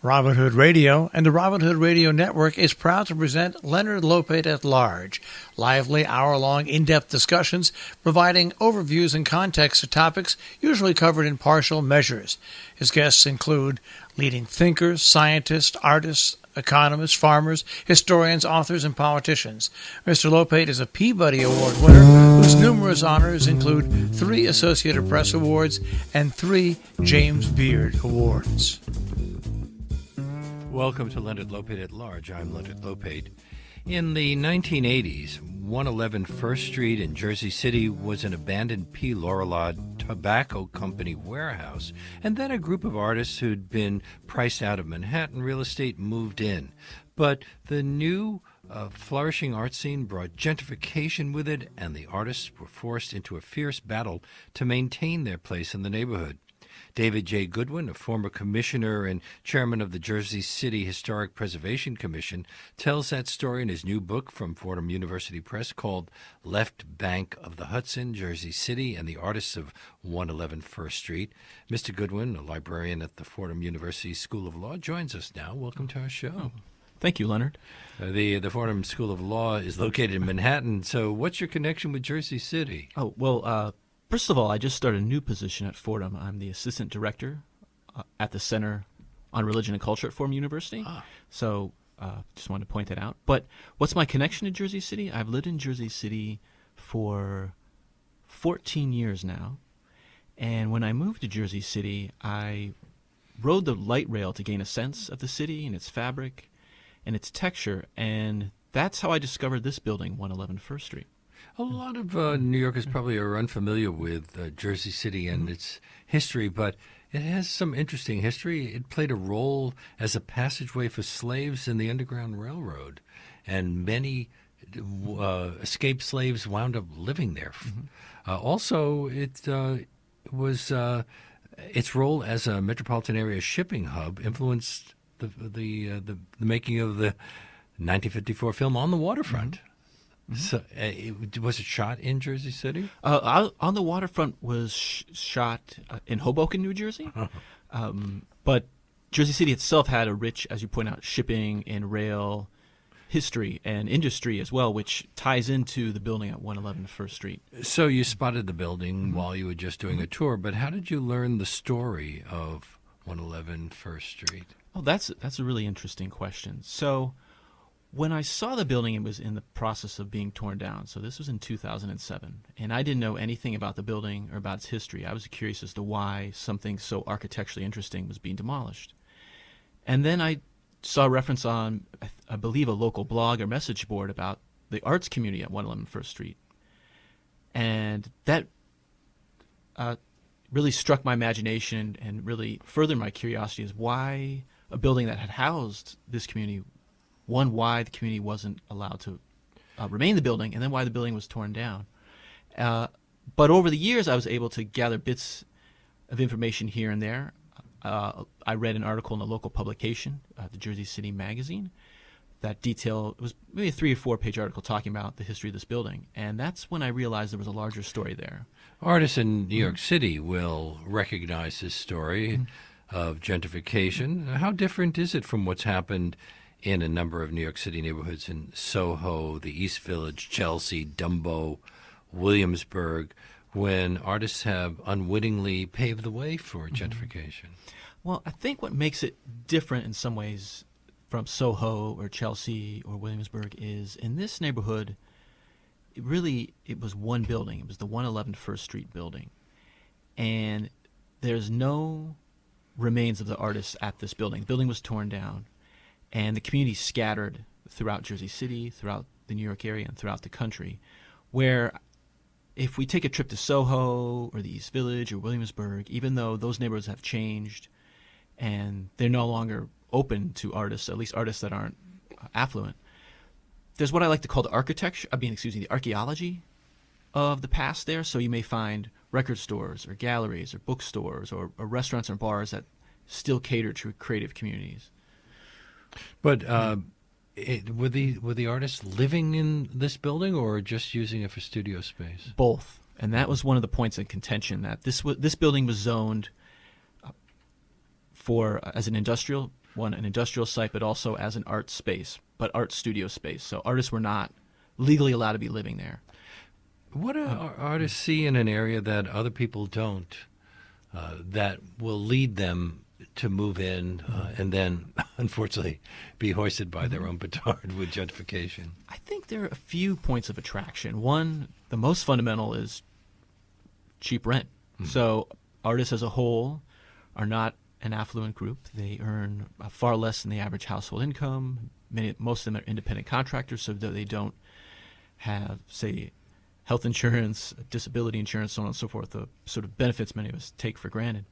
Robin Hood Radio and the Robin Hood Radio Network is proud to present Leonard Lopate at Large, lively hour-long in-depth discussions providing overviews and context to topics usually covered in partial measures. His guests include leading thinkers, scientists, artists, economists, farmers, historians, authors, and politicians. Mr. Lopate is a Peabody Award winner whose numerous honors include 3 Associated Press Awards and 3 James Beard Awards. Welcome to Leonard Lopate at Large. I'm Leonard Lopate. In the 1980s, 111 First Street in Jersey City was an abandoned P. Lorillard Tobacco Company warehouse, and then a group of artists who'd been priced out of Manhattan real estate moved in. But the new flourishing art scene brought gentrification with it, and the artists were forced into a fierce battle to maintain their place in the neighborhood. David J. Goodwin, a former commissioner and chairman of the Jersey City Historic Preservation Commission, tells that story in his new book from Fordham University Press called Left Bank of the Hudson, Jersey City, and the Artists of 111 First Street. Mr. Goodwin, a librarian at the Fordham University School of Law, joins us now. Welcome to our show. Thank you, Leonard. The Fordham School of Law is located in Manhattan, so what's your connection with Jersey City? First of all, I just started a new position at Fordham. I'm the assistant director at the Center on Religion and Culture at Fordham University. So just wanted to point that out. But what's my connection to Jersey City? I've lived in Jersey City for 14 years now. And when I moved to Jersey City, I rode the light rail to gain a sense of the city and its fabric and its texture. And that's how I discovered this building, 111 First Street. A lot of New Yorkers probably are unfamiliar with Jersey City and its history, but it has some interesting history. It played a role as a passageway for slaves in the Underground Railroad, and many escaped slaves wound up living there. Also, it was its role as a metropolitan area shipping hub influenced the making of the 1954 film On the Waterfront. So, was it shot in Jersey City? On the Waterfront was shot in Hoboken, New Jersey. But Jersey City itself had a rich, as you point out, shipping and rail history and industry as well, which ties into the building at 111 First Street. So you spotted the building while you were just doing a tour, but how did you learn the story of 111 First Street? Oh, that's a really interesting question. So when I saw the building, it was in the process of being torn down. So this was in 2007. And I didn't know anything about the building or about its history. I was curious as to why something so architecturally interesting was being demolished. And then I saw a reference on, I believe, a local blog or message board about the arts community at 111 First Street. And that really struck my imagination and really furthered my curiosity as why a building that had housed this community, one, why the community wasn't allowed to remain in the building, and then why the building was torn down. But over the years, I was able to gather bits of information here and there. I read an article in a local publication, the Jersey City Magazine, that detailed, it was maybe a 3 or 4 page article talking about the history of this building. And that's when I realized there was a larger story there. Artists in New York City will recognize this story of gentrification. How different is it from what's happened in a number of New York City neighborhoods in Soho, the East Village, Chelsea, Dumbo, Williamsburg, when artists have unwittingly paved the way for gentrification? Well, I think what makes it different in some ways from Soho or Chelsea or Williamsburg is in this neighborhood, it was one building. It was the 111 First Street building. And there's no remains of the artists at this building. The building was torn down. And the community scattered throughout Jersey City, throughout the New York area, and throughout the country, where if we take a trip to Soho or the East Village or Williamsburg, even though those neighborhoods have changed and they're no longer open to artists, at least artists that aren't affluent, there's what I like to call the archaeology of the past there. So you may find record stores or galleries or bookstores or restaurants or bars that still cater to creative communities. But were the artists living in this building or just using it for studio space? Both, and that was one of the points in contention, that this building was zoned for as an industrial site, but also as an art space, but art studio space. So artists were not legally allowed to be living there. What do artists see in an area that other people don't, that will lead them to move in and then, unfortunately, be hoisted by their own petard with gentrification? I think there are a few points of attraction. One, the most fundamental, is cheap rent. So artists as a whole are not an affluent group. They earn far less than the average household income. Most of them are independent contractors, so that they don't have, say, health insurance, disability insurance, so on and so forth, the sort of benefits many of us take for granted.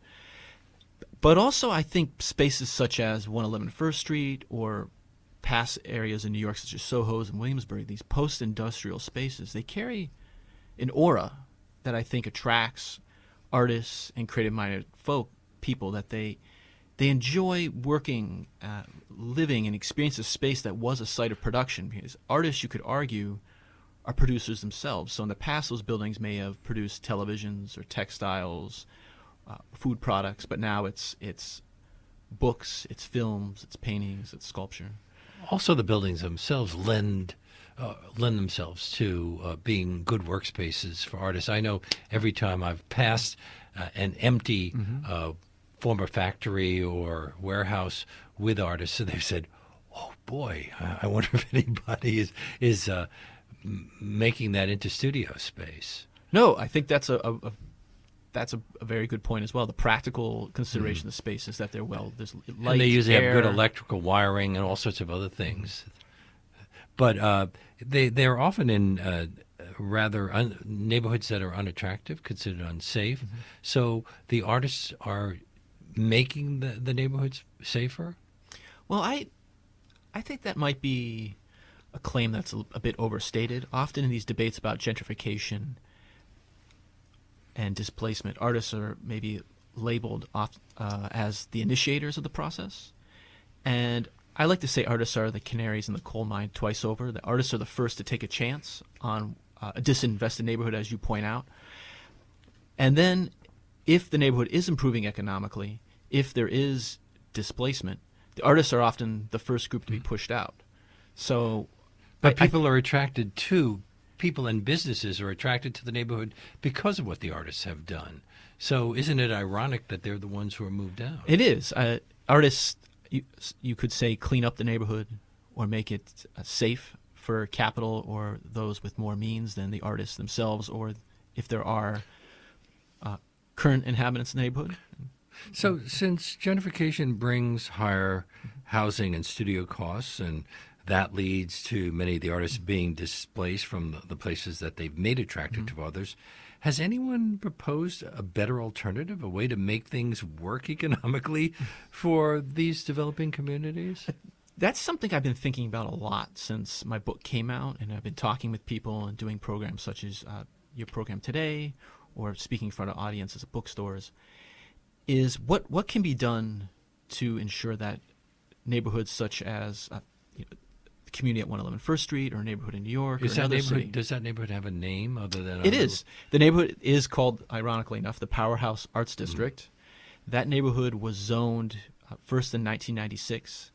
But also, I think spaces such as 111 First Street or past areas in New York such as Soho's and Williamsburg, these post-industrial spaces, they carry an aura that I think attracts artists and creative-minded people, that they enjoy working, living, and experience a space that was a site of production. Because artists, you could argue, are producers themselves. So in the past, those buildings may have produced televisions or textiles, food products, but now it's books, it's films, it's paintings, it's sculpture. Also, the buildings themselves lend themselves to being good workspaces for artists. I know every time I've passed an empty former factory or warehouse with artists, so they've said, "Oh boy, I wonder if anybody is making that into studio space." No, I think that's a very good point as well. The practical consideration of the space is that there's light, and they usually air. have good electrical wiring and all sorts of other things. But they're often in neighborhoods that are unattractive, considered unsafe. So the artists are making the neighborhoods safer? Well, I think that might be a claim that's a bit overstated. Often in these debates about gentrification and displacement, artists are maybe labeled as the initiators of the process. And I like to say artists are the canaries in the coal mine twice over. The artists are the first to take a chance on a disinvested neighborhood, as you point out. And then if the neighborhood is improving economically, if there is displacement, the artists are often the first group to be pushed out. So, but people are attracted to, people and businesses are attracted to the neighborhood because of what the artists have done. So isn't it ironic that they're the ones who are moved out? It is. Artists, you could say, clean up the neighborhood or make it safe for capital or those with more means than the artists themselves, or if there are current inhabitants in the neighborhood. So since gentrification brings higher housing and studio costs, and that leads to many of the artists being displaced from the places that they've made attractive to others, has anyone proposed a better alternative, a way to make things work economically for these developing communities? That's something I've been thinking about a lot since my book came out, and I've been talking with people and doing programs such as your program today, or speaking in front of audiences at bookstores, is what can be done to ensure that neighborhoods such as the community at 111 First Street, or a neighborhood in New York, does or another city. Does that neighborhood have a name other than? It is. The neighborhood is called, ironically enough, the Powerhouse Arts District. That neighborhood was zoned first in 1996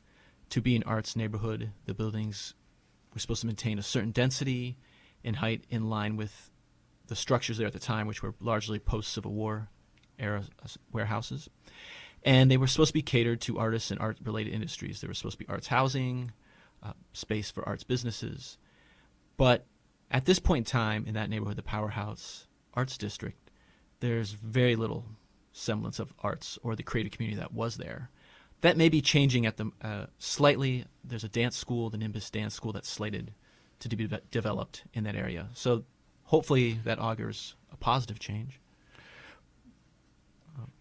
to be an arts neighborhood. The buildings were supposed to maintain a certain density and height in line with the structures there at the time, which were largely post-Civil War era warehouses. And they were supposed to be catered to artists and art-related industries. There was supposed to be arts housing, space for arts businesses. But at this point in time, in that neighborhood, the Powerhouse Arts District, there's very little semblance of arts or the creative community that was there. That may be changing at the slightly. There's a dance school, the Nimbus Dance School, that's slated to be developed in that area. So hopefully that augurs a positive change.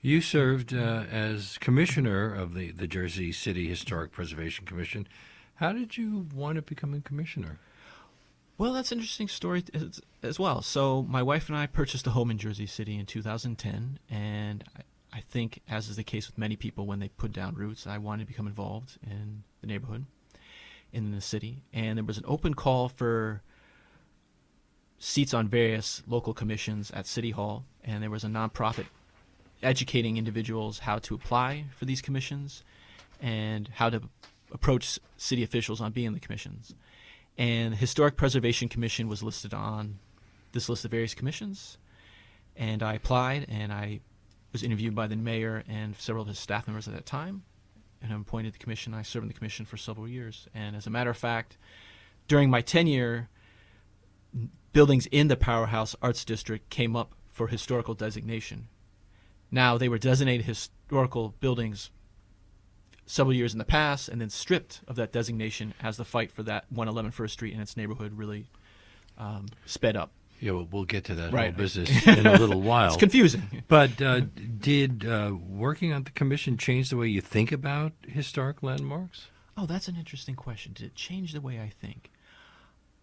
You served as commissioner of the Jersey City Historic Preservation Commission. How did you wind up becoming commissioner? Well, that's an interesting story as well. So my wife and I purchased a home in Jersey City in 2010, and I think, as is the case with many people when they put down roots, I wanted to become involved in the neighborhood, in the city. And there was an open call for seats on various local commissions at City Hall, and there was a nonprofit educating individuals how to apply for these commissions and how to approach city officials on being in the commissions. And the Historic Preservation Commission was listed on this list of various commissions, and I applied, and I was interviewed by the mayor and several of his staff members at that time, and I'm appointed to the commission. I served in the commission for several years, and as a matter of fact, during my tenure, buildings in the Powerhouse Arts District came up for historical designation. Now, they were designated historical buildings several years in the past and then stripped of that designation as the fight for that 111 First Street and its neighborhood really sped up. Yeah, well, we'll get to that whole Right. business in a little while. It's confusing. But did working on the commission change the way you think about historic landmarks? Oh, that's an interesting question. Did it change the way I think?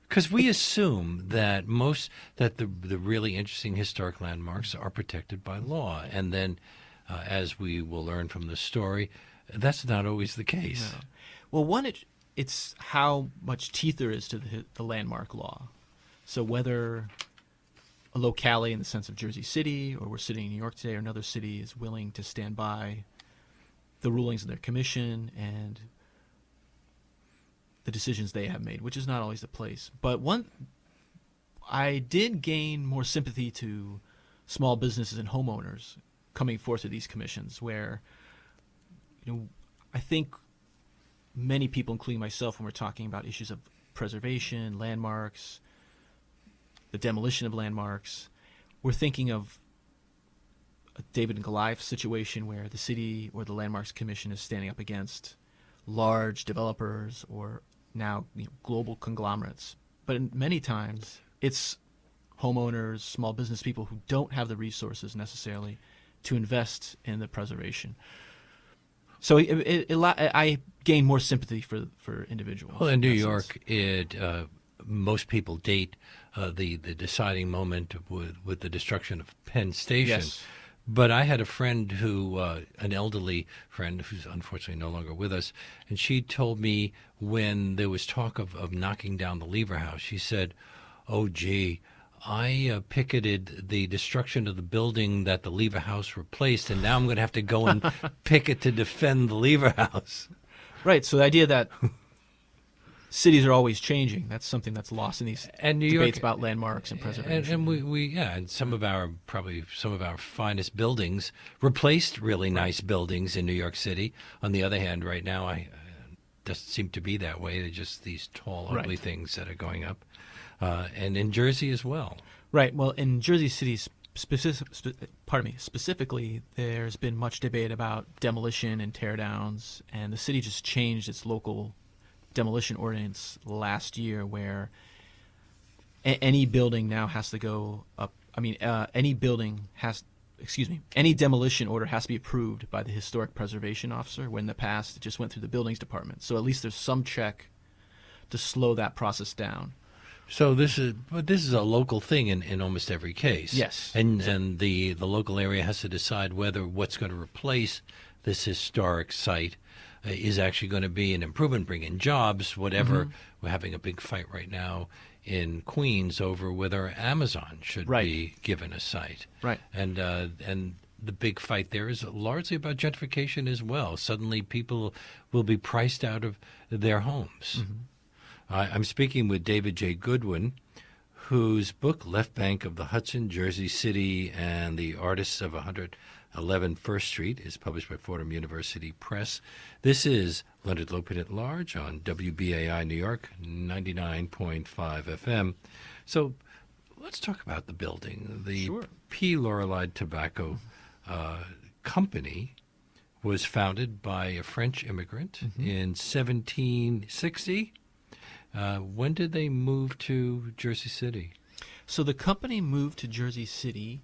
Because we assume that the really interesting historic landmarks are protected by law, and then, as we will learn from the story, that's not always the case. No. Well, one, it's how much teeth there is to the landmark law. So whether a locality in the sense of Jersey City, or we're sitting in New York today, or another city is willing to stand by the rulings of their commission and the decisions they have made, which is not always the place. But I did gain more sympathy to small businesses and homeowners coming forth to these commissions, where, I think many people, including myself, when we're talking about issues of preservation, landmarks, the demolition of landmarks, we're thinking of a David and Goliath situation where the city or the Landmarks Commission is standing up against large developers or now global conglomerates. But many times it's homeowners, small business people who don't have the resources necessarily to invest in the preservation. So I gain more sympathy for individuals. Well, in New York, most people date the deciding moment with the destruction of Penn Station. Yes. But I had a friend an elderly friend who's unfortunately no longer with us, and she told me when there was talk of knocking down the Lever House, she said, "Oh, gee, I picketed the destruction of the building that the Lever House replaced, and now I'm going to have to go and picket to defend the Lever House." Right. So the idea that cities are always changing, that's something that's lost in these debates about landmarks and preservation. And some of our finest buildings replaced really nice buildings in New York City. On the other hand, right now, it doesn't seem to be that way. They're just these tall, ugly things that are going up. And in Jersey as well. Right. Well, in Jersey City specifically, there's been much debate about demolition and tear downs, and the city just changed its local demolition ordinance last year, where any building now has to go up. Any demolition order has to be approved by the historic preservation officer, when in the past it just went through the buildings department. So at least there's some check to slow that process down. So this is a local thing in almost every case. Yes. And the local area has to decide whether what's going to replace this historic site is actually going to be an improvement, bring in jobs, whatever. Mm-hmm. We're having a big fight right now in Queens over whether Amazon should be given a site. Right. And the big fight there is largely about gentrification as well. Suddenly people will be priced out of their homes. Mm-hmm. I'm speaking with David J. Goodwin, whose book, Left Bank of the Hudson, Jersey City, and the Artists of 111 First Street, is published by Fordham University Press. This is Leonard Lopate at Large on WBAI New York, 99.5 FM. So let's talk about the building. The P. Lorelei Tobacco Company was founded by a French immigrant in 1760. When did they move to Jersey City? So the company moved to Jersey City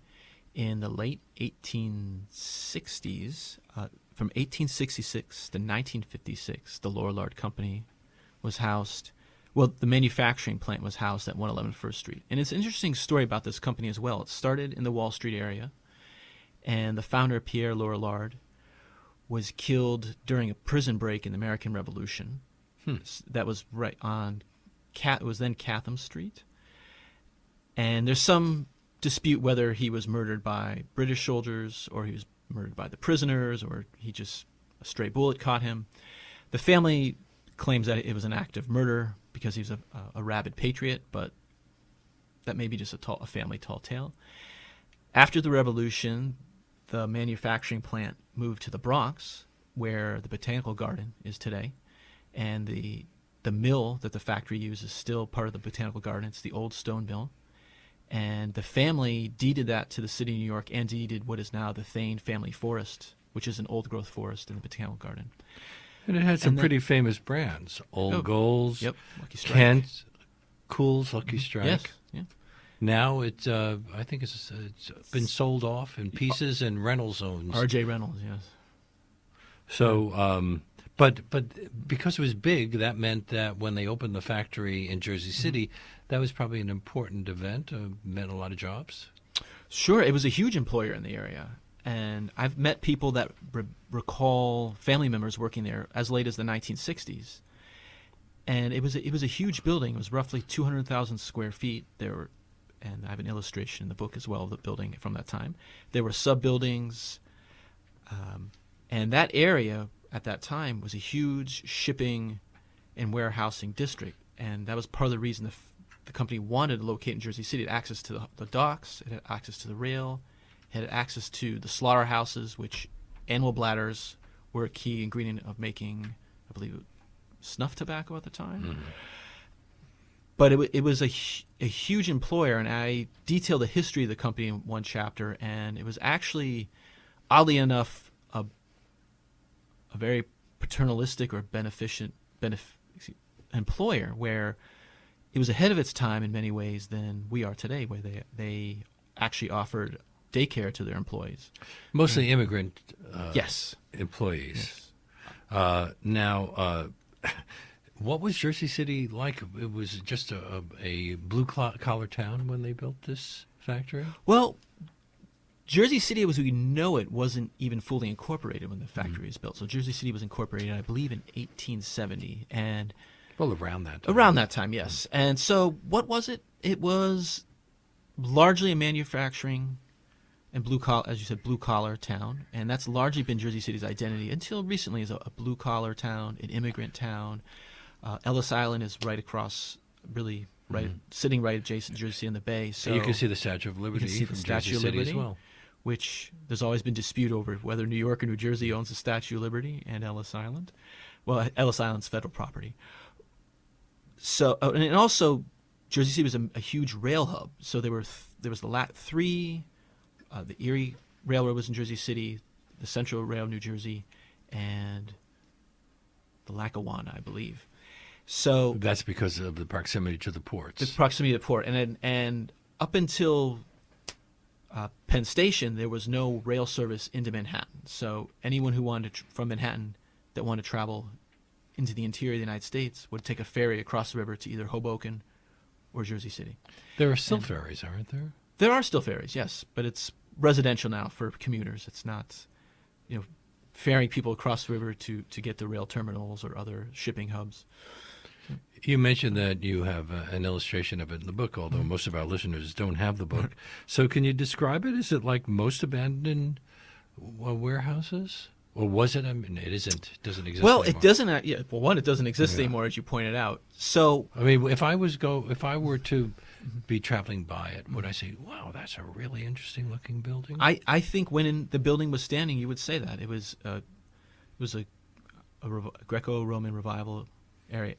in the late 1860s. From 1866 to 1956, the Lorillard Company was housed. Well, the manufacturing plant was housed at 111 First Street. And it's an interesting story about this company as well. It started in the Wall Street area, and the founder, Pierre Lorillard, was killed during a prison break in the American Revolution. That was right on, it was then Chatham Street. And there's some dispute whether he was murdered by British soldiers or he was murdered by the prisoners, or a stray bullet caught him. The family claims that it was an act of murder because he was a rabid patriot, but that may be just a family tall tale. After the Revolution, the manufacturing plant moved to the Bronx, where the Botanical Garden is today, and the mill that the factory uses is still part of the Botanical Garden. It's the old stone mill. And the family deeded that to the city of New York and deeded what is now the Thane Family Forest, which is an old-growth forest in the Botanical Garden. And it had some pretty famous brands. Old Goals, yep, Lucky Strike. Kent, Cool's Lucky Strike. Yes, yeah. Now I think it's been sold off in pieces and rental zones. R.J. Reynolds, yes. So, but because it was big, that meant that when they opened the factory in Jersey City, that was probably an important event, meant a lot of jobs. Sure, it was a huge employer in the area. And I've met people that recall family members working there as late as the 1960s. And it was a huge building. It was roughly 200,000 square feet. And I have an illustration in the book as well of the building from that time. There were sub-buildings. And that area at that time was a huge shipping and warehousing district. And that was part of the reason the company wanted to locate in Jersey City. It had access to the docks. It had access to the rail. It had access to the slaughterhouses, which animal bladders were a key ingredient of making, I believe, snuff tobacco at the time. Mm-hmm. But it was a huge employer, and I detailed the history of the company in one chapter, and it was actually, oddly enough, a very paternalistic or beneficent employer, where it was ahead of its time in many ways than we are today, where they actually offered daycare to their employees. Mostly immigrant yes. employees. Yes. Now, what was Jersey City like? It was just a blue-collar town when they built this factory? Well, Jersey City, as we know it, wasn't even fully incorporated when the factory was built. So Jersey City was incorporated, I believe, in 1870. And well, around that time. Around that time, yes. And so what was it? It was largely a manufacturing and as you said, blue-collar town. And that's largely been Jersey City's identity until recently as a blue-collar town, an immigrant town. Ellis Island is right across, really sitting right adjacent to Jersey City in the Bay. So you can see the Statue of Liberty from Jersey City as well. Which there's always been dispute over whether New York or New Jersey owns the Statue of Liberty and Ellis Island. Well, Ellis Island's federal property. So, and also, Jersey City was a huge rail hub. So there was the Erie Railroad was in Jersey City, the Central Rail of New Jersey, and the Lackawanna, I believe. So that's because of the proximity to the ports. The proximity to the port, and up until Penn Station, there was no rail service into Manhattan. So anyone who wanted from Manhattan that wanted to travel into the interior of the United States would take a ferry across the river to either Hoboken or Jersey City. There are still ferries, aren't there? There are still ferries, yes, but it's residential now for commuters. It's not, ferrying people across the river to get to rail terminals or other shipping hubs. You mentioned that you have an illustration of it in the book, although most of our listeners don't have the book. So can you describe it? Is it like most abandoned warehouses? Or was it? I mean, it isn't. It doesn't exist anymore. It doesn't. It doesn't exist anymore, as you pointed out. So, I mean, if I were to be traveling by it, would I say, "Wow, that's a really interesting looking building"? I think when the building was standing, you would say that it was a Greco-Roman revival area.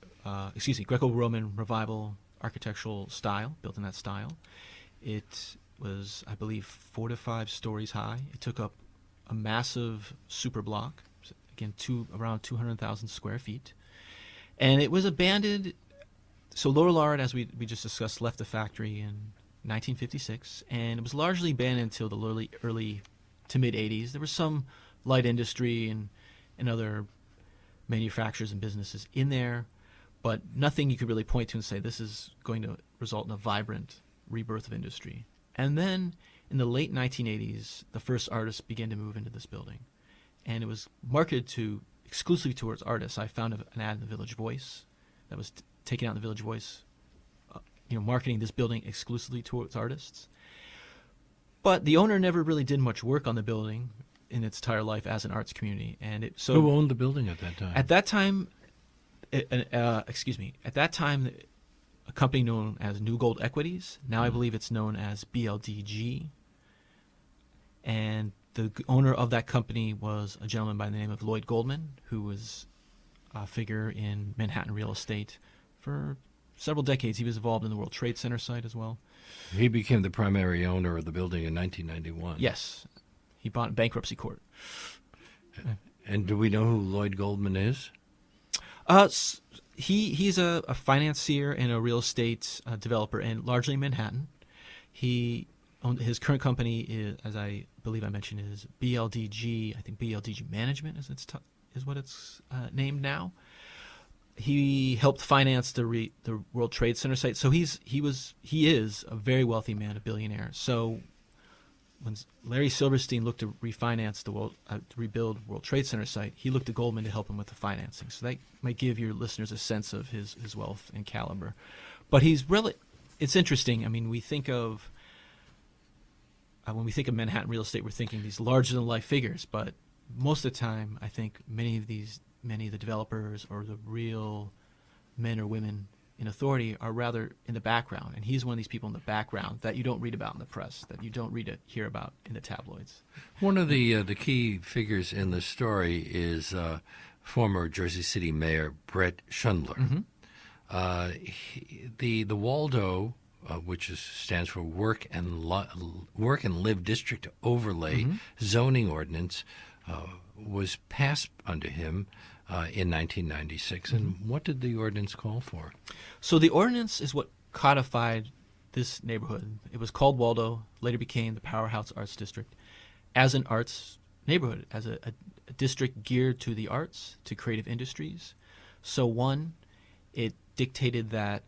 Greco-Roman revival architectural style, built in that style. It was, I believe, 4 to 5 stories high. It took up a massive super block, again, around 200,000 square feet. And it was abandoned. So Lower Lard, as we just discussed, left the factory in 1956, and it was largely abandoned until the early to mid-'80s. There was some light industry and other manufacturers and businesses in there, but nothing you could really point to and say this is going to result in a vibrant rebirth of industry. And then in the late 1980s, the first artists began to move into this building, and it was marketed exclusively towards artists. I found an ad in the Village Voice that was taken out in the Village Voice, marketing this building exclusively towards artists. But the owner never really did much work on the building. in its entire life as an arts community. And who owned the building at that time? At that time, At that time, a company known as New Gold Equities. Now I believe it's known as BLDG. And the owner of that company was a gentleman by the name of Lloyd Goldman, who was a figure in Manhattan real estate for several decades. He was involved in the World Trade Center site as well. He became the primary owner of the building in 1991. Yes. He bought in bankruptcy court. And do we know who Lloyd Goldman is? He's a financier and a real estate developer, and largely in Manhattan. His current company is, as I believe I mentioned, is BLDG. I think BLDG Management is what it's named now. He helped finance the World Trade Center site, so he is a very wealthy man, a billionaire. So when Larry Silverstein looked to refinance to rebuild World Trade Center site, he looked to Goldman to help him with the financing. So that might give your listeners a sense of his wealth and caliber. But it's interesting. I mean, we think of when we think of Manhattan real estate, we're thinking these larger than life figures. But most of the time, I think many of the developers or the real men or women in authority are rather in the background, and he's one of these people in the background that you don't read about in the press, that you don't hear about in the tabloids. One of the key figures in the story is former Jersey City Mayor Brett Schundler. Mm-hmm. The Waldo, which stands for Work and Live District Overlay zoning ordinance, was passed under him in 1996. And what did the ordinance call for? So the ordinance is what codified this neighborhood. It was called Waldo, later became the Powerhouse Arts District, as an arts neighborhood, as a district geared to the arts, to creative industries. So one, it dictated that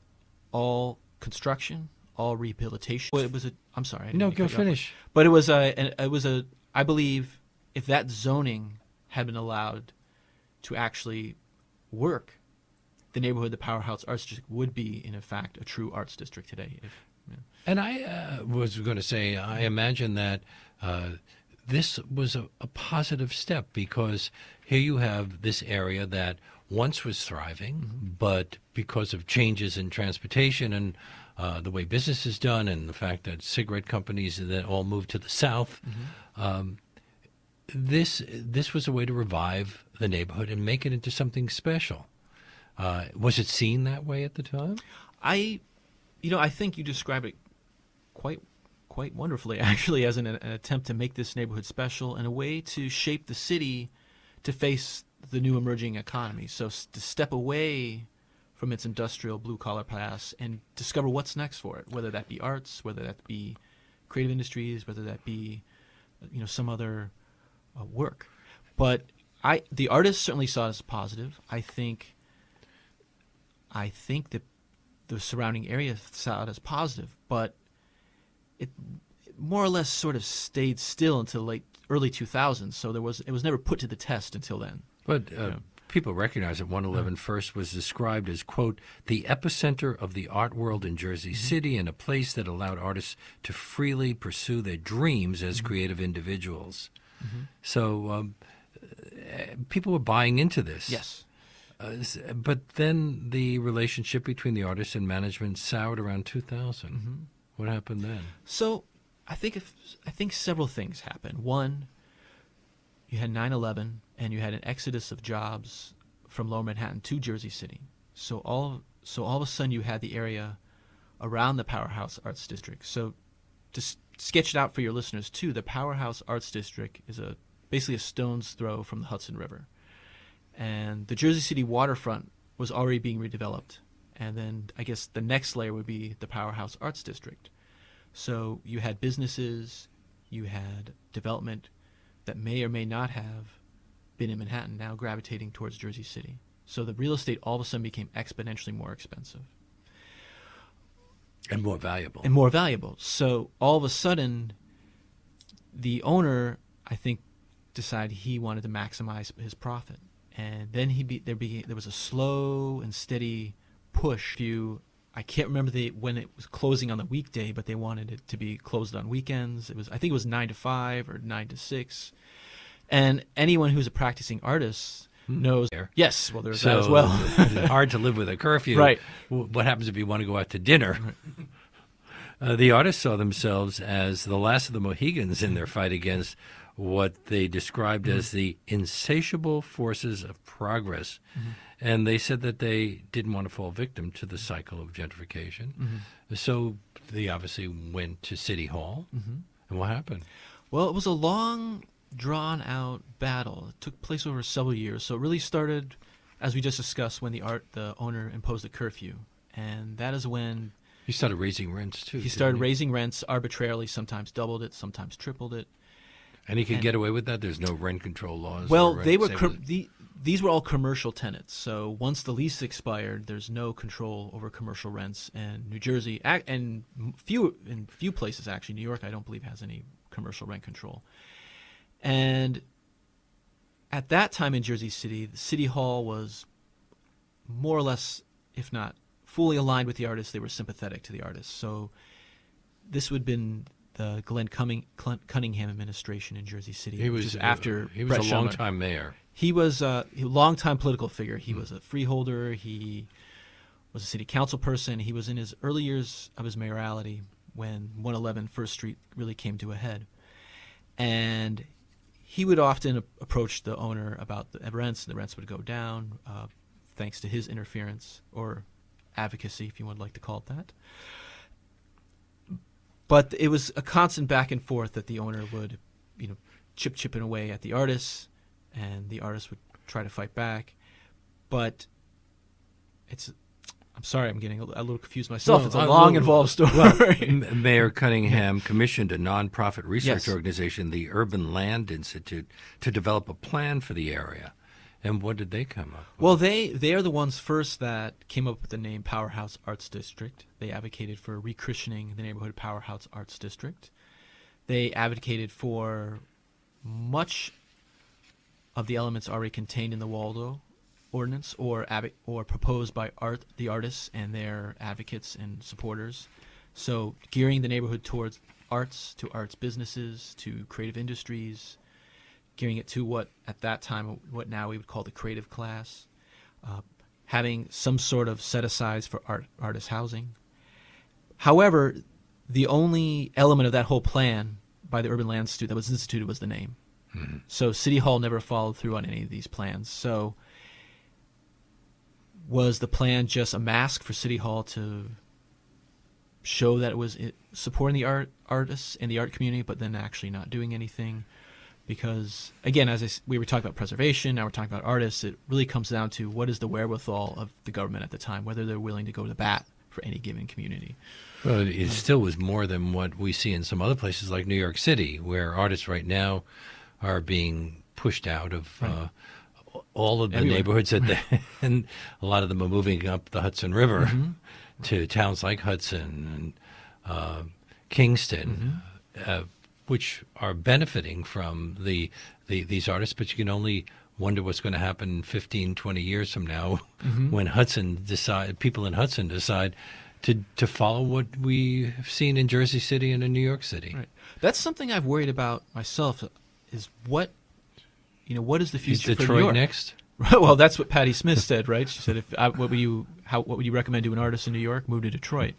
all construction, all rehabilitation. Well, it was I'm sorry. No, go finish. But it was I believe if that zoning had been allowed to actually work, the neighborhood, the Powerhouse Arts District, would be, in fact, a true arts district today. And I was going to say, I imagine that this was a positive step, because here you have this area that once was thriving, but because of changes in transportation and the way business is done and the fact that cigarette companies that all moved to the south, this was a way to revive the neighborhood and make it into something special. Was it seen that way at the time? I think you described it quite wonderfully, actually, as an attempt to make this neighborhood special and a way to shape the city to face the new emerging economy. So to step away from its industrial blue-collar past and discover what's next for it, whether that be arts, whether that be creative industries, whether that be some other work. But the artists certainly saw it as positive. I think that the surrounding area saw it as positive, but it more or less sort of stayed still until early 2000s. So it was never put to the test until then. But people recognize that 111 First was described as, quote, the epicenter of the art world in Jersey City, and a place that allowed artists to freely pursue their dreams as creative individuals. So people were buying into this. Yes. But then the relationship between the artists and management soured around 2000. What happened then? So I think several things happened. One, you had 9/11, and you had an exodus of jobs from Lower Manhattan to Jersey City. So all of a sudden you had the area around the Powerhouse Arts District. So to sketch it out for your listeners too, the Powerhouse Arts District is basically a stone's throw from the Hudson River. And the Jersey City waterfront was already being redeveloped. And then I guess the next layer would be the Powerhouse Arts District. So you had businesses, you had development that may or may not have been in Manhattan now gravitating towards Jersey City. So the real estate all of a sudden became exponentially more expensive. And more valuable. So all of a sudden, the owner, I think, decided he wanted to maximize his profit. And then there was a slow and steady push I can't remember when it was closing on the weekday, but they wanted it to be closed on weekends. I think it was 9 to 5 or 9 to 6. And anyone who's a practicing artist knows. Yes, well, there's that as So well. it's hard to live with a curfew. Right. What happens if you want to go out to dinner? The artists saw themselves as the last of the Mohegans in their fight against what they described as the insatiable forces of progress. And they said that they didn't want to fall victim to the cycle of gentrification. So they obviously went to City Hall. And what happened? Well, it was a long, drawn-out battle. It took place over several years. So it really started, as we just discussed, when the owner imposed a curfew. And that is when He started raising rents, too. he started raising rents arbitrarily, sometimes doubled it, sometimes tripled it. And he could get away with that? There's no rent control laws? Well, or they were rent these were all commercial tenants. So once the lease expired, there's no control over commercial rents. And New Jersey, and in few places actually, New York, I don't believe has any commercial rent control. And at that time in Jersey City, the City Hall was more or less, if not fully aligned with the artists, they were sympathetic to the artists. So this would have been the Glenn Cunningham administration in Jersey City. He was after he was Brett a Shummer. long-time mayor. He was a long-time political figure. He was a freeholder. He was a city council person. He was in his early years of his mayoralty when 111 First Street really came to a head. And he would often approach the owner about the rents. The rents would go down thanks to his interference or advocacy, if you would like to call it that. But it was a constant back and forth that the owner would, chipping away at the artists, and the artists would try to fight back. But I'm sorry, I'm getting a little confused myself. It's a long, involved story. Well, Mayor Cunningham commissioned a nonprofit research organization, the Urban Land Institute, to develop a plan for the area. And what did they come up with? Well, they are the ones first that came up with the name Powerhouse Arts District. They advocated for rechristening the neighborhood Powerhouse Arts District. They advocated for much of the elements already contained in the Waldo ordinance or proposed by the artists and their advocates and supporters. So gearing the neighborhood towards arts, to arts businesses, to creative industries, gearing it to what at that time, what now we would call the creative class, having some sort of set-asides for artist housing. However, the only element of that whole plan by the Urban Land Institute that was instituted was the name. So City Hall never followed through on any of these plans. So was the plan just a mask for City Hall to show that it was supporting the artists and the art community, but then actually not doing anything? Because, again, we were talking about preservation, now we're talking about artists, it really comes down to what is the wherewithal of the government at the time, whether they're willing to go to bat for any given community. Well, it still was more than what we see in some other places like New York City, where artists right now are being pushed out of all of the neighborhoods and a lot of them are moving up the Hudson River to towns like Hudson and Kingston, which are benefiting from these artists, but you can only wonder what's going to happen 15, 20 years from now when people in Hudson decide to follow what we've seen in Jersey City and in New York City. Right. That's something I've worried about myself, is what is the future Is for New Detroit York? next? Well, that's what Patti Smith said, right? She said, what would you recommend to an artist in New York? Move to Detroit.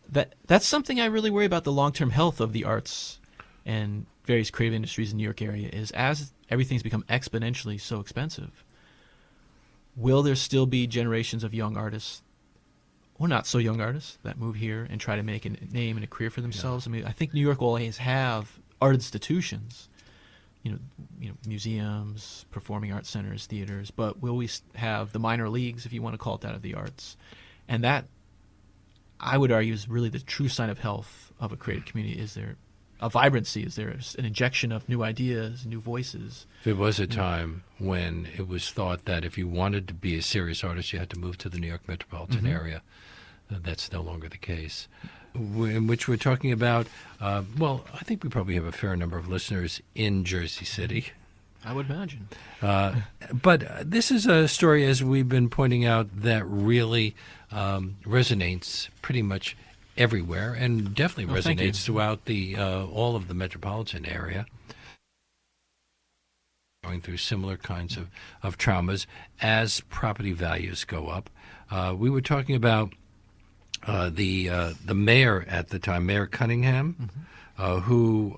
That's something I really worry about, the long-term health of the arts and various creative industries in the New York area, is as everything's become exponentially so expensive, will there still be generations of young artists, or not so young artists, that move here and try to make a name and a career for themselves? Yeah. I mean, I think New York will always have art institutions, museums, performing arts centers, theaters, but will we have the minor leagues, if you want to call it that, of the arts? And that, I would argue, is really the true sign of health of a creative community. Is there a vibrancy? Is there an injection of new ideas, new voices? There was a time when it was thought that if you wanted to be a serious artist, you had to move to the New York metropolitan area. That's no longer the case. In which we're talking about, I think we probably have a fair number of listeners in Jersey City. I would imagine. But this is a story, as we've been pointing out, that really resonates pretty much everywhere, and definitely resonates throughout all of the metropolitan area. going through similar kinds of traumas as property values go up. We were talking about the mayor at the time, Mayor Cunningham, who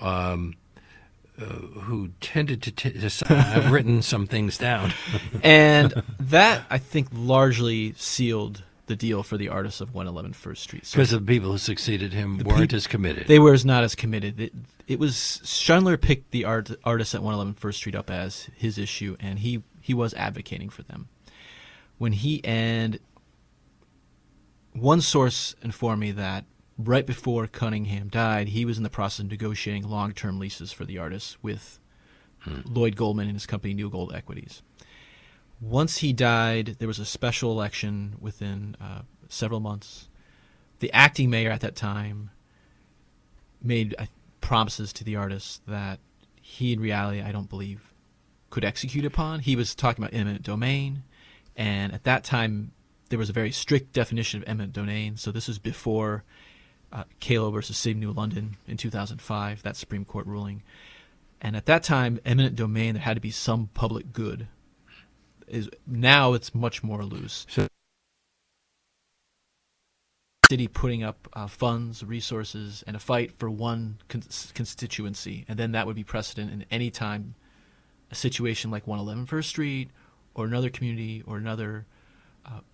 tended to I've written some things down. And that, I think, largely sealed the deal for the artists of 111 First Street. Because the people who succeeded him weren't as committed. They were not as committed. It was Schindler picked the artists at 111 First Street up as his issue, and he was advocating for them. And one source informed me that right before Cunningham died, he was in the process of negotiating long-term leases for the artists with Lloyd Goldman and his company New Gold Equities. Once he died, there was a special election within several months. The acting mayor at that time made promises to the artists that he, in reality, I don't believe, could execute upon. He was talking about eminent domain, and at that time, there was a very strict definition of eminent domain. So this was before Kalo versus City of New London in 2005, that Supreme Court ruling. And at that time, eminent domain, there had to be some public good. Now it's much more loose. So, city putting up funds, resources, and a fight for one constituency, and then that would be precedent in any time a situation like 111 First Street or another community or another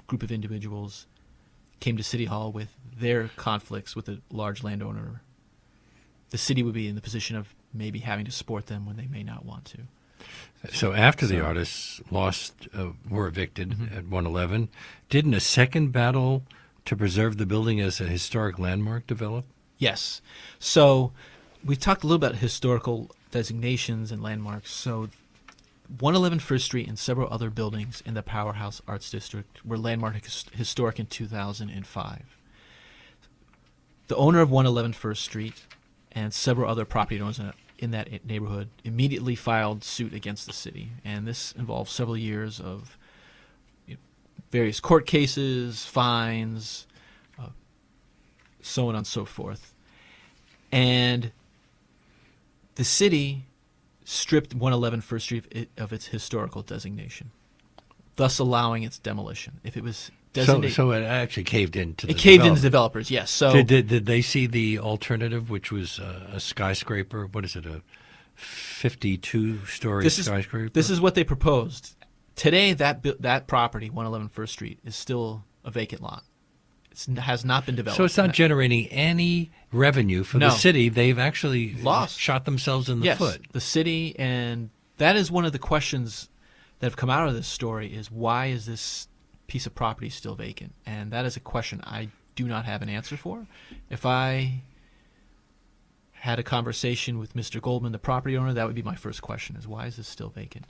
group of individuals came to City Hall with their conflicts with a large landowner. The city would be in the position of maybe having to support them when they may not want to. So after the artists were evicted at 111, didn't a second battle to preserve the building as a historic landmark develop? Yes. So we've talked a little about historical designations and landmarks. So 111 First Street and several other buildings in the Powerhouse Arts District were landmark historic in 2005. The owner of 111 First Street and several other property owners in that neighborhood immediately filed suit against the city, and this involved several years of various court cases, fines, so on and so forth. And the city stripped 111 First Street of its historical designation, thus allowing its demolition. If it was designated, so it actually caved into the caved into developers. Yes. So did they see the alternative, which was a skyscraper? What is it? A 52-story skyscraper? This is what they proposed. Today, that property, 111 First Street, is still a vacant lot. It has not been developed. So it's not generating any revenue for the city. They've actually shot themselves in the foot. The city, and that is one of the questions that have come out of this story is why is this piece of property still vacant? And that is a question I do not have an answer for. If I had a conversation with Mr. Goldman, the property owner, that would be my first question, is why is this still vacant?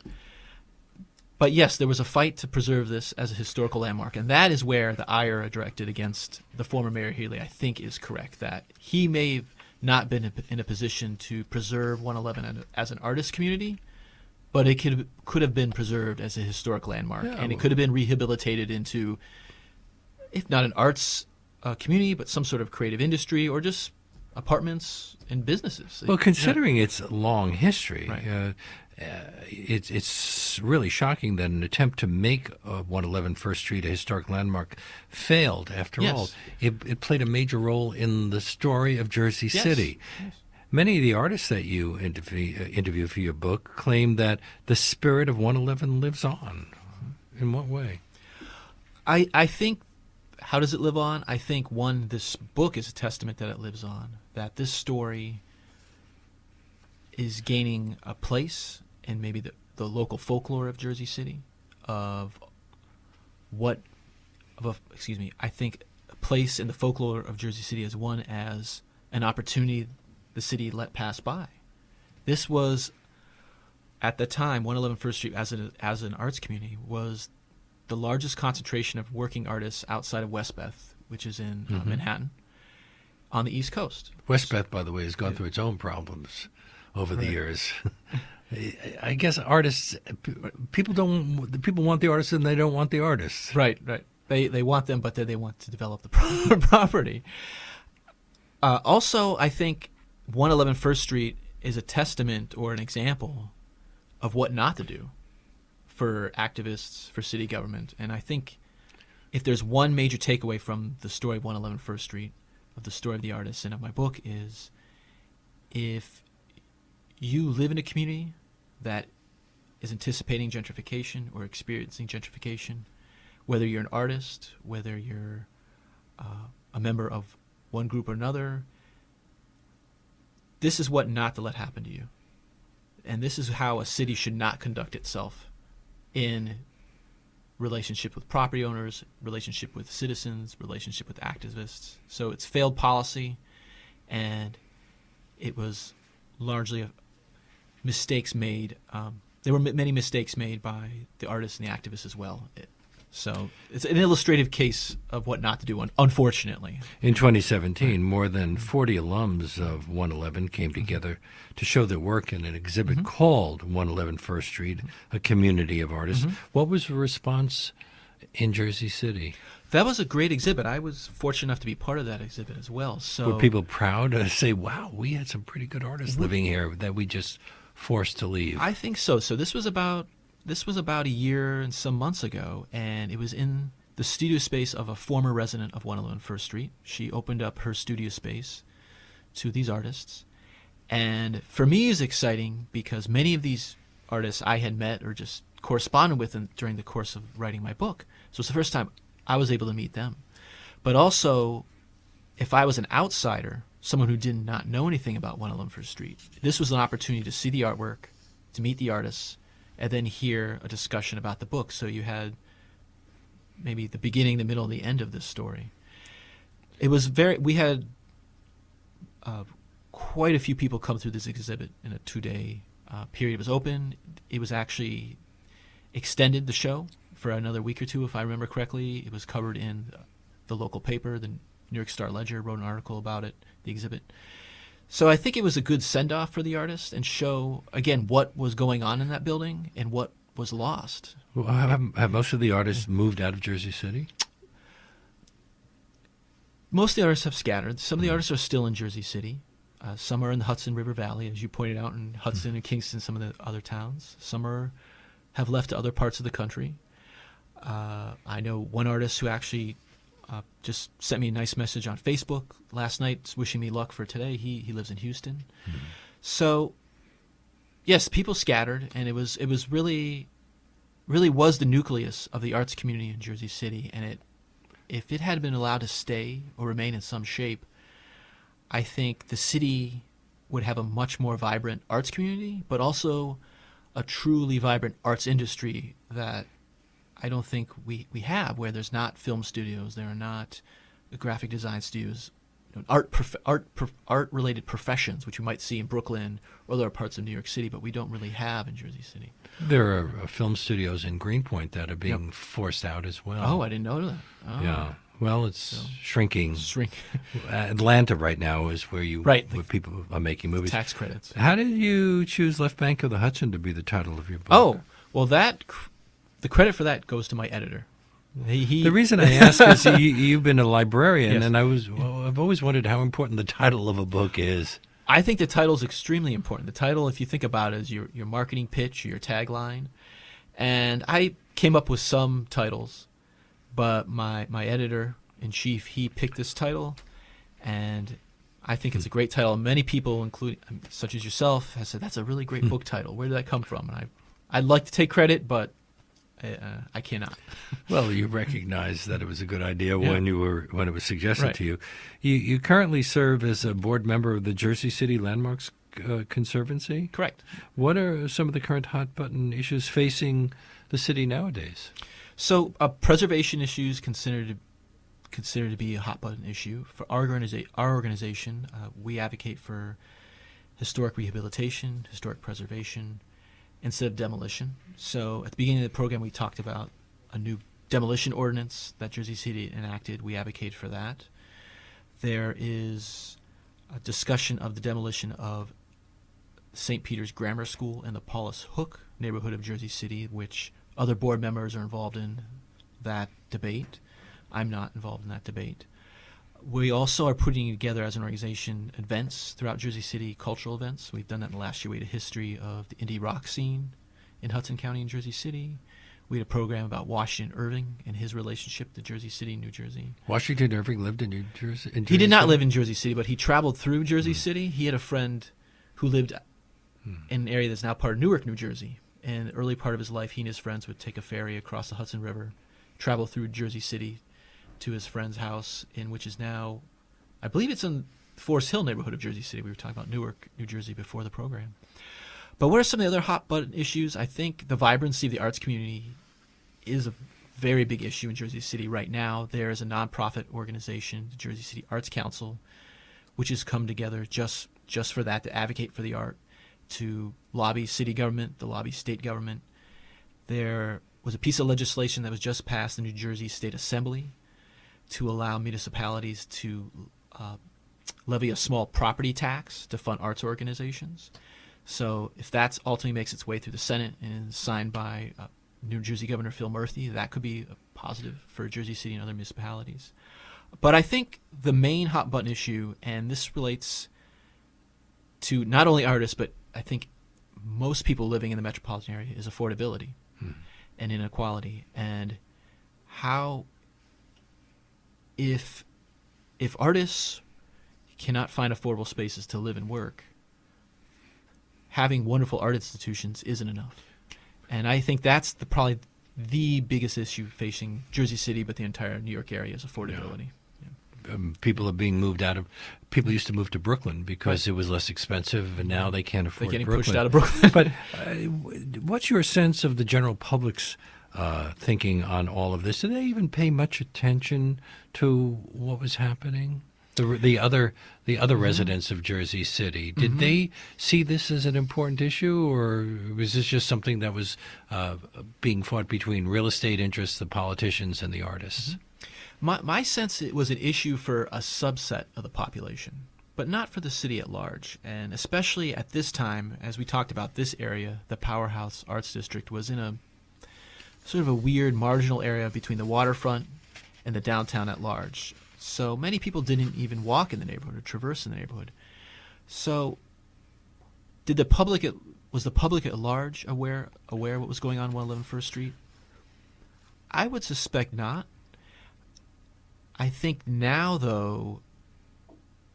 But yes, there was a fight to preserve this as a historical landmark, and that is where the ire directed against the former Mayor Healy, I think, is correct, that he may have not been in a position to preserve 111 as an artist community, but it could have been preserved as a historic landmark, and it could have been rehabilitated into, if not an arts community, but some sort of creative industry or just apartments and businesses. Well, considering its long history, right. It's really shocking that an attempt to make 111 First Street a historic landmark failed. After all, it played a major role in the story of Jersey City. Yes. Many of the artists that you interview for your book claim that the spirit of 111 lives on. In what way? I think, how does it live on? I think, one, this book is a testament that it lives on, that this story is gaining a place in maybe the local folklore of Jersey City, I think a place in the folklore of Jersey City as one as an opportunity the city let pass by. This was, at the time, 111 First Street as an arts community was the largest concentration of working artists outside of Westbeth, which is in Manhattan, on the East Coast. Westbeth, by the way, has gone through its own problems over the years. I guess artists, people want the artists and they don't want the artists. Right. They want them, but then they want to develop the property. Also, I think 111 First Street is a testament or an example of what not to do for activists, for city government. And I think if there's one major takeaway from the story of 111 First Street, of the story of the artist and of my book, is if you live in a community that is anticipating gentrification or experiencing gentrification, whether you're an artist, whether you're a member of one group or another, this is what not to let happen to you. And this is how a city should not conduct itself in relationship with property owners, relationship with citizens, relationship with activists. So it's failed policy, and it was largely mistakes made. There were many mistakes made by the artists and the activists as well. So it's an illustrative case of what not to do, unfortunately. In 2017, more than 40 alums of 111 came together to show their work in an exhibit called 111 First Street, a community of artists. What was the response in Jersey City? That was a great exhibit. I was fortunate enough to be part of that exhibit as well. So were people proud to say, wow, we had some pretty good artists living here that we just forced to leave? I think so. So this was about a year and some months ago, and it was in the studio space of a former resident of 111 First Street. She opened up her studio space to these artists. And for me, it was exciting because many of these artists I had met or just corresponded with during the course of writing my book. So it's the first time I was able to meet them. But also, if I was an outsider, someone who did not know anything about 111 First Street, this was an opportunity to see the artwork, to meet the artists, and then hear a discussion about the book. So you had maybe the beginning, the middle, and the end of this story. It was we had quite a few people come through this exhibit in a 2-day period. It was open. It was actually extended, the show, for another week or two, if I remember correctly. It was covered in the local paper. The New York Star-Ledger wrote an article about it, the exhibit. So I think it was a good send-off for the artist and show, again, what was going on in that building and what was lost. Well, have most of the artists moved out of Jersey City? Most of the artists have scattered. Some of the artists are still in Jersey City. Some are in the Hudson River Valley, as you pointed out, in Hudson and Kingston, some of the other towns. Some have left to other parts of the country. I know one artist who actually just sent me a nice message on Facebook last night wishing me luck for today. He lives in Houston. So, yes, people scattered, and it was really was the nucleus of the arts community in Jersey City. And if it had been allowed to stay or remain in some shape, I think the city would have a much more vibrant arts community, but also a truly vibrant arts industry that I don't think we have, where there's not film studios, there are not graphic design studios, art-related professions, which you might see in Brooklyn or other parts of New York City, but we don't really have in Jersey City. There are film studios in Greenpoint that are being forced out as well. Oh, I didn't know that. Oh. Yeah. Well, it's shrinking. Shrink. Atlanta right now is where where people are making movies. Tax credits. How did you choose Left Bank of the Hudson to be the title of your book? Oh, well, the credit for that goes to my editor. The reason I ask is you've been a librarian, and I've always wondered how important the title of a book is. I think the title is extremely important. The title, if you think about it, is your marketing pitch, your tagline. And I came up with some titles, but my editor-in-chief, he picked this title, and I think it's a great title. Many people, including such as yourself, have said, that's a really great book title. Where did that come from? And I'd like to take credit, but I cannot. Well, you recognize that it was a good idea when it was suggested to you. You currently serve as a board member of the Jersey City Landmarks Conservancy? Correct. What are some of the current hot-button issues facing the city nowadays? So preservation issues considered to be a hot-button issue. For our organization, we advocate for historic rehabilitation, historic preservation, instead of demolition. So at the beginning of the program, we talked about a new demolition ordinance that Jersey City enacted. We advocate for that. There is a discussion of the demolition of St. Peter's Grammar School in the Paulus Hook neighborhood of Jersey City, which other board members are involved in that debate. I'm not involved in that debate. We also are putting together as an organization events throughout Jersey City, cultural events. We've done that in the last year. We had a history of the indie rock scene in Hudson County in Jersey City. We had a program about Washington Irving and his relationship to Jersey City, New Jersey. Washington Irving lived in New Jersey? He did not live in Jersey City, but he traveled through Jersey City. He had a friend who lived in an area that's now part of Newark, New Jersey. And the early part of his life, he and his friends would take a ferry across the Hudson River, travel through Jersey City to his friend's house, in which is now, I believe it's in the Forest Hill neighborhood of Jersey City. We were talking about Newark, New Jersey before the program. But what are some of the other hot-button issues? I think the vibrancy of the arts community is a very big issue in Jersey City right now. There is a nonprofit organization, the Jersey City Arts Council, which has come together just for that, to advocate for the art, to lobby city government, to lobby state government. There was a piece of legislation that was just passed in the New Jersey State Assembly to allow municipalities to levy a small property tax to fund arts organizations. So if that ultimately makes its way through the Senate and is signed by New Jersey Governor Phil Murphy, that could be a positive for Jersey City and other municipalities. But I think the main hot button issue, and this relates to not only artists, but I think most people living in the metropolitan area, is affordability and inequality. And how, if artists cannot find affordable spaces to live and work, having wonderful art institutions isn't enough. And I think that's probably the biggest issue facing Jersey City, but the entire New York area, is affordability. Yeah. People are being moved out of. People used to move to Brooklyn because it was less expensive, and now they can't afford. They're getting Brooklyn. pushed out of Brooklyn. But what's your sense of the general public's thinking on all of this? Did they even pay much attention to what was happening? The other residents of Jersey City, did they see this as an important issue, or was this just something that was being fought between real estate interests, the politicians, and the artists? My sense, it was an issue for a subset of the population, but not for the city at large. And especially at this time, as we talked about this area, the Powerhouse Arts District was in a sort of a weird marginal area between the waterfront and the downtown at large. So many people didn't even walk in the neighborhood or traverse in the neighborhood. So was the public at large aware of what was going on 111 First Street? I would suspect not. I think now, though,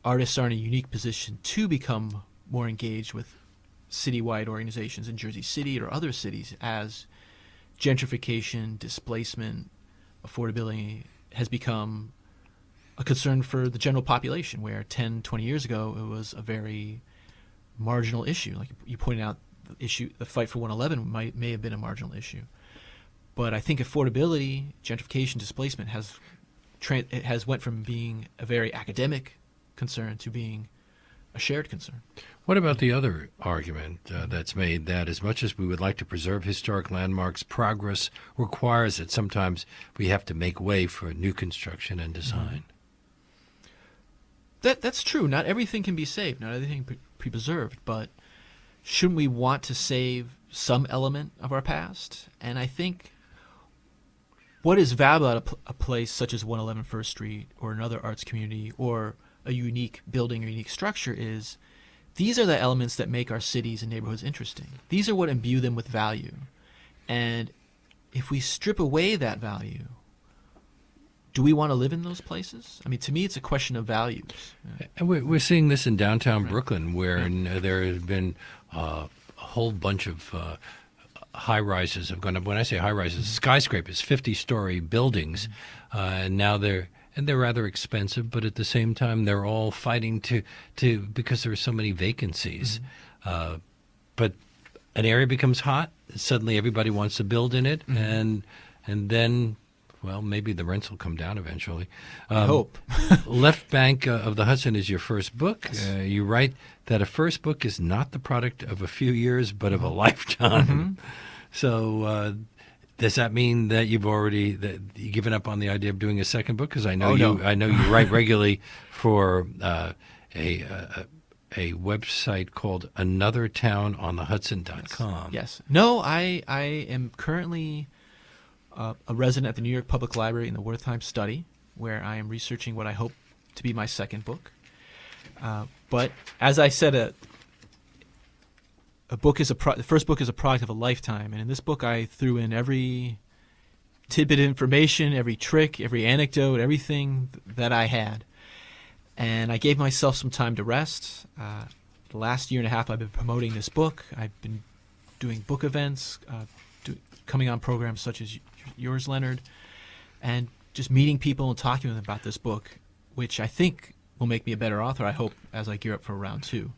artists are in a unique position to become more engaged with citywide organizations in Jersey City or other cities as gentrification, displacement, affordability has become a concern for the general population, where 10, 20 years ago it was a very marginal issue. Like you pointed out, the fight for 111 may have been a marginal issue. But I think affordability, gentrification, displacement has went from being a very academic concern to being a shared concern. What about the other argument that's made that as much as we would like to preserve historic landmarks, progress requires that sometimes we have to make way for new construction and design? That's true. Not everything can be saved, not everything be preserved, but shouldn't we want to save some element of our past? And I think what is valuable about a place such as 111 First Street or another arts community or a unique building or unique structure is these are the elements that make our cities and neighborhoods interesting. These are what imbue them with value. And if we strip away that value, do we want to live in those places? I mean, to me, it's a question of values. Yeah. And we're seeing this in downtown Brooklyn, where there has been a whole bunch of high-rises have gone up. When I say high-rises, skyscrapers, 50-story buildings, and now they're rather expensive, but at the same time, they're all fighting to because there are so many vacancies. But an area becomes hot, suddenly everybody wants to build in it, and then, well, maybe the rents will come down eventually. I hope. Left Bank of the Hudson is your first book. Yes. You write that a first book is not the product of a few years, but of a lifetime. So does that mean that you've given up on the idea of doing a second book? Because I know I know you write regularly for a website called anothertownonthehudson.com. Yes. No, I am currently a resident at the New York Public Library in the Wertheim Study, where I am researching what I hope to be my second book. But as I said the first book is a product of a lifetime, and in this book I threw in every tidbit of information, every trick, every anecdote, everything that I had. And I gave myself some time to rest. The last year and a half I've been promoting this book. I've been doing book events, coming on programs such as yours, Leonard, and just meeting people and talking to them about this book, which I think will make me a better author, I hope, as I gear up for round 2.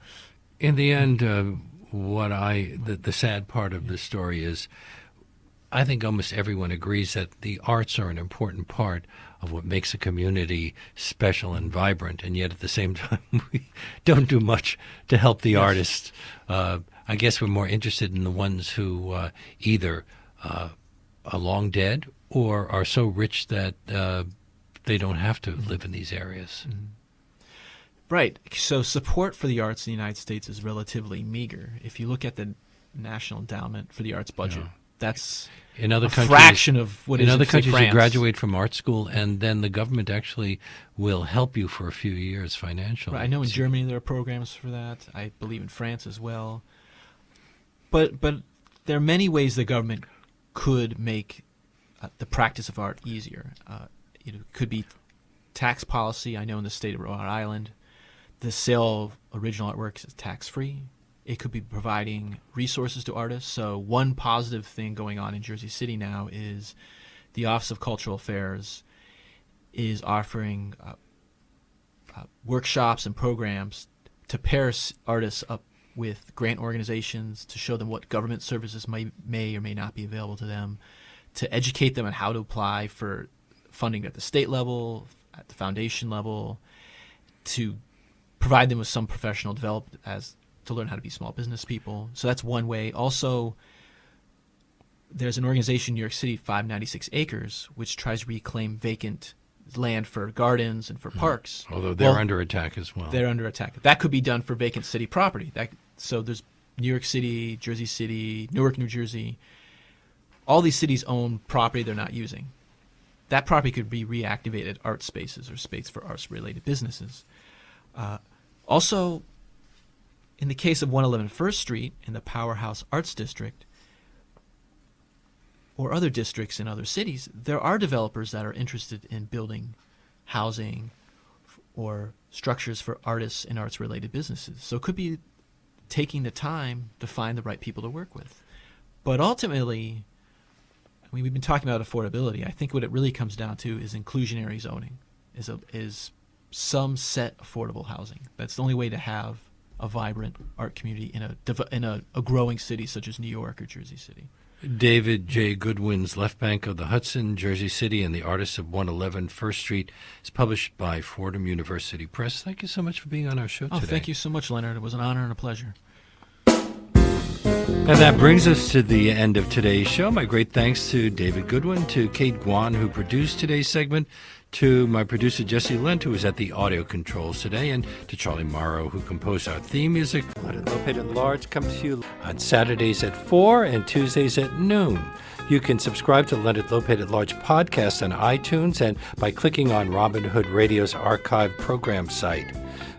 In the end, the sad part of this story is I think almost everyone agrees that the arts are an important part of what makes a community special and vibrant, and yet at the same time we don't do much to help the artists. I guess we're more interested in the ones who either are long dead or are so rich that they don't have to live in these areas. Mm-hmm. Right. So support for the arts in the United States is relatively meager. If you look at the National Endowment for the Arts budget, that's in other countries, fraction of what in is other in countries. France. You graduate from art school, and then the government actually will help you for a few years financially. Right. I know in Germany there are programs for that. I believe in France as well. But there are many ways the government could make the practice of art easier. It could be tax policy. I know in the state of Rhode Island, the sale of original artworks is tax-free. It could be providing resources to artists. So one positive thing going on in Jersey City now is the Office of Cultural Affairs is offering workshops and programs to pair artists up with grant organizations to show them what government services may or may not be available to them, to educate them on how to apply for funding at the state level, at the foundation level, to provide them with some professional development to learn how to be small business people. So that's one way. Also, there's an organization in New York City, 596 Acres, which tries to reclaim vacant land for gardens and for parks. Although they're under attack as well. They're under attack. That could be done for vacant city property. So there's New York City, Jersey City, Newark, New Jersey. All these cities own property they're not using. That property could be reactivated art spaces or space for arts-related businesses. Also, in the case of 111 First Street in the Powerhouse Arts District or other districts in other cities, there are developers that are interested in building housing or structures for artists and arts-related businesses. So it could be taking the time to find the right people to work with. But ultimately, we've been talking about affordability. I think what it really comes down to is inclusionary zoning, is some set affordable housing. That's the only way to have a vibrant art community in a growing city such as New York or Jersey City. David J. Goodwin's Left Bank of the Hudson, Jersey City, and the Artists of 111 First Street is published by Fordham University Press. Thank you so much for being on our show today. Thank you so much, Leonard. It was an honor and a pleasure. And that brings us to the end of today's show. My great thanks to David Goodwin, to Kate Guan, who produced today's segment, to my producer Jesse Lent, who was at the audio controls today, and to Charlie Morrow, who composed our theme music. Leonard Lopate at Large comes to you on Saturdays at 4 and Tuesdays at noon. You can subscribe to Leonard Lopate at Large podcast on iTunes and by clicking on Robin Hood Radio's archive program site,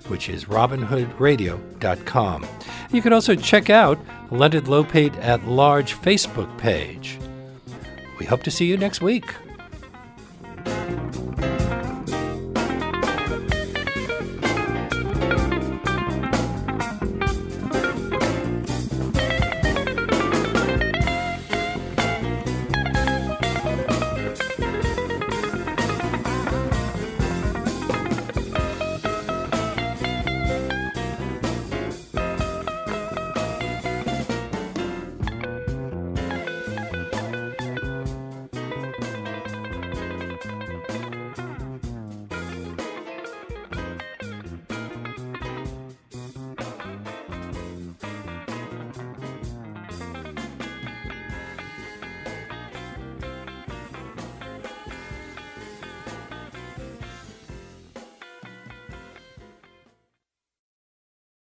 which is robinhoodradio.com. You can also check out Leonard Lopate at Large Facebook page. We hope to see you next week.